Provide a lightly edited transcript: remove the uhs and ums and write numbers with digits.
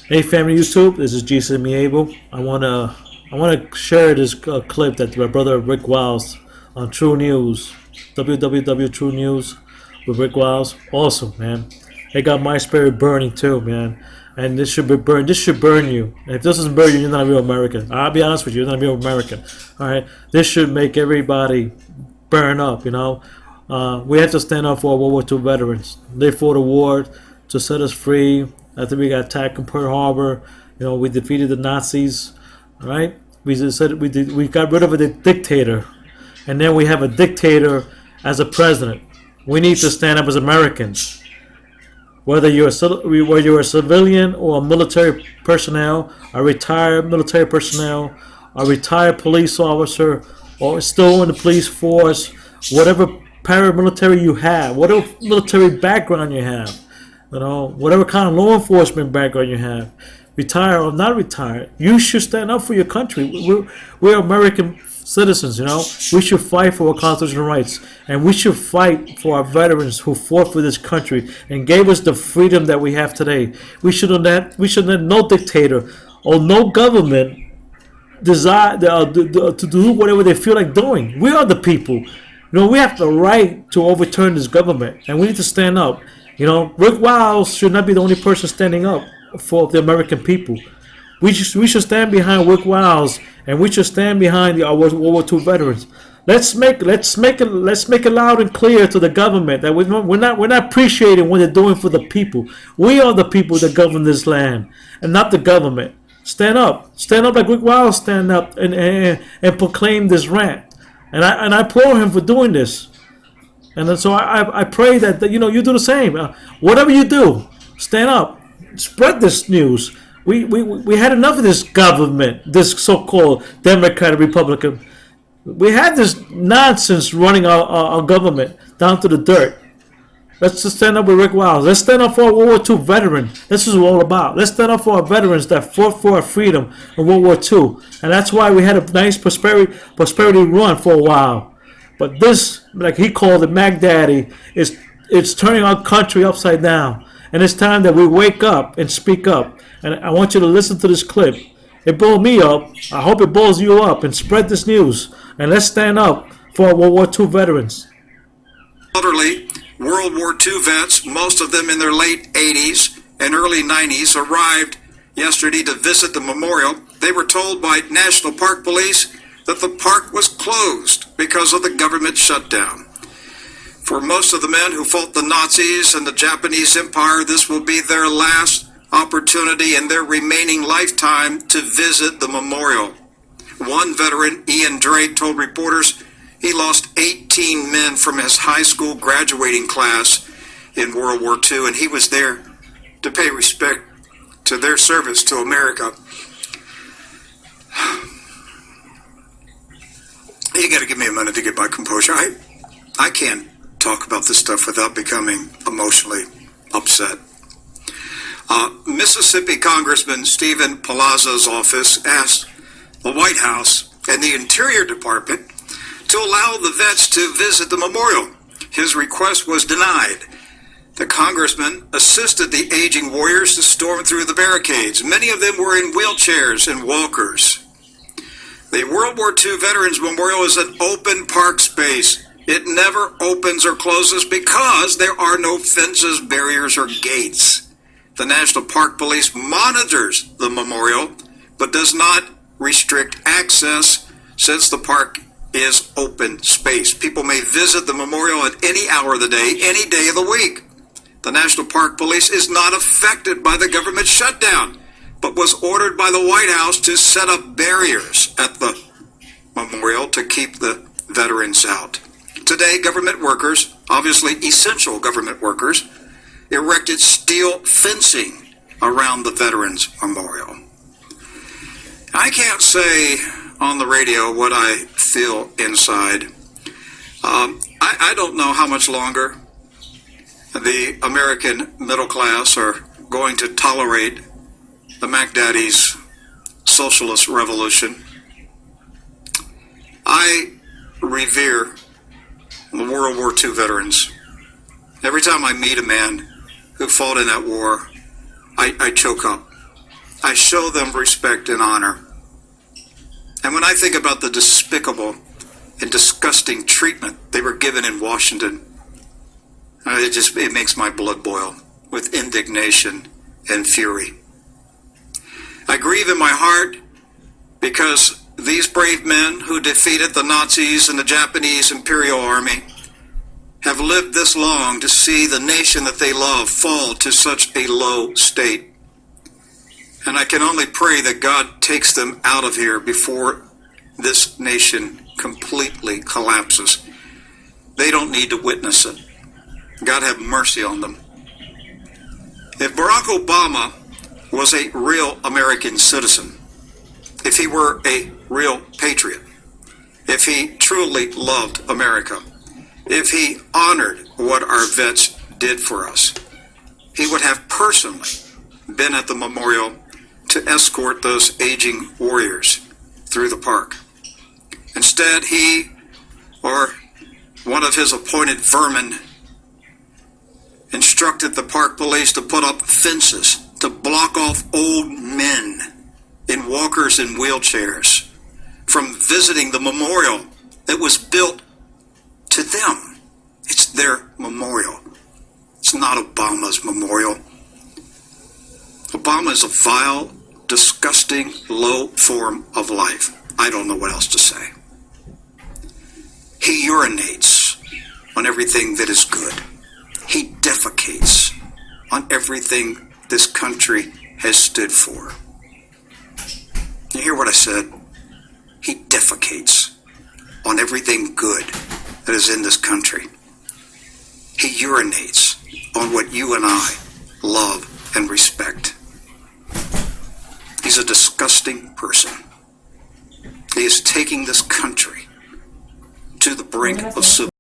Hey, family YouTube. This is Jason Miable. I wanna share this clip that my brother Rick Wiles on True News, WW True News with Rick Wiles. Awesome, man. It got my spirit burning too, man. And this should be burned. This should burn you. And if this doesn't burn you, you're not a real American. I'll be honest with you, you're not a real American. All right. This should make everybody burn up. We have to stand up for World War II veterans. They fought a war to set us free after we got attacked in Pearl Harbor. We defeated the Nazis, right? We got rid of a dictator, and then we have a dictator as a president. We need to stand up as Americans, whether you're a civilian or a military personnel, a retired military personnel, a retired police officer, or still in the police force, whatever paramilitary you have, whatever military background you have, whatever kind of law enforcement background you have, retired or not retired, you should stand up for your country. We're American citizens, We should fight for our constitutional rights, and we should fight for our veterans who fought for this country and gave us the freedom that we have today. We should let no dictator or no government desire to do whatever they feel like doing. We are the people. We have the right to overturn this government, and we need to stand up. Rick Wiles should not be the only person standing up for the American people. We should stand behind Rick Wiles, and we should stand behind our World War II veterans. Let's make it loud and clear to the government that we're not appreciating what they're doing for the people. We are the people that govern this land, and not the government. Stand up like Rick Wiles stand up and proclaim this rant. And I applaud him for doing this. And so I pray that you do the same. Whatever you do, stand up, spread this news. We had enough of this government, this so-called Democratic Republican. We had this nonsense running our government down to the dirt. Let's just stand up with Rick Wiles. Let's stand up for our World War II veteran. This is what it's all about. Let's stand up for our veterans that fought for our freedom in World War II. And that's why we had a nice prosperity run for a while. But this, like he called it, Mac Daddy, it's turning our country upside down. And it's time that we wake up and speak up. And I want you to listen to this clip. It blew me up. I hope it blows you up, and spread this news. And let's stand up for our World War II veterans. Elderly World War II vets, most of them in their late 80s and early 90s, arrived yesterday to visit the memorial. They were told by National Park Police that the park was closed because of the government shutdown. For most of the men who fought the Nazis and the Japanese Empire, this will be their last opportunity in their remaining lifetime to visit the memorial. One veteran, Ian Drake, told reporters he lost 18 men from his high school graduating class in World War II, and he was there to pay respect to their service to America. You got to give me a minute to get my composure. I can't talk about this stuff without becoming emotionally upset. Mississippi Congressman Stephen Palazzo's office asked the White House and the Interior Department to allow the vets to visit the memorial. His request was denied. The congressman assisted the aging warriors to storm through the barricades. Many of them were in wheelchairs and walkers. The World War II Veterans Memorial is an open park space. It never opens or closes because there are no fences, barriers, or gates. The National Park Police monitors the memorial, but does not restrict access since the park is open space. People may visit the memorial at any hour of the day, any day of the week. The National Park Police is not affected by the government shutdown, but was ordered by the White House to set up barriers at the memorial to keep the veterans out. Today, government workers, obviously essential government workers, erected steel fencing around the Veterans Memorial. I can't say on the radio what I feel inside. I don't know how much longer the American middle class are going to tolerate the Mac Daddy's socialist revolution. I revere the World War II veterans. Every time I meet a man who fought in that war, I choke up. I show them respect and honor. And when I think about the despicable and disgusting treatment they were given in Washington, it makes my blood boil with indignation and fury. I grieve in my heart because these brave men who defeated the Nazis and the Japanese Imperial Army have lived this long to see the nation that they love fall to such a low state. And I can only pray that God takes them out of here before this nation completely collapses. They don't need to witness it. God have mercy on them. If Barack Obama was a real American citizen, if he were a real patriot, if he truly loved America, if he honored what our vets did for us, he would have personally been at the memorial to escort those aging warriors through the park. Instead, he or one of his appointed vermin instructed the park police to put up fences to block off old men in walkers and wheelchairs from visiting the memorial that was built to them. It's their memorial. It's not Obama's memorial. Obama is a vile, disgusting, low form of life. I don't know what else to say. He urinates on everything that is good. He defecates on everything this country has stood for. You hear what I said? He defecates on everything good that is in this country. He urinates on what you and I love and respect. He's a disgusting person. He is taking this country to the brink of civil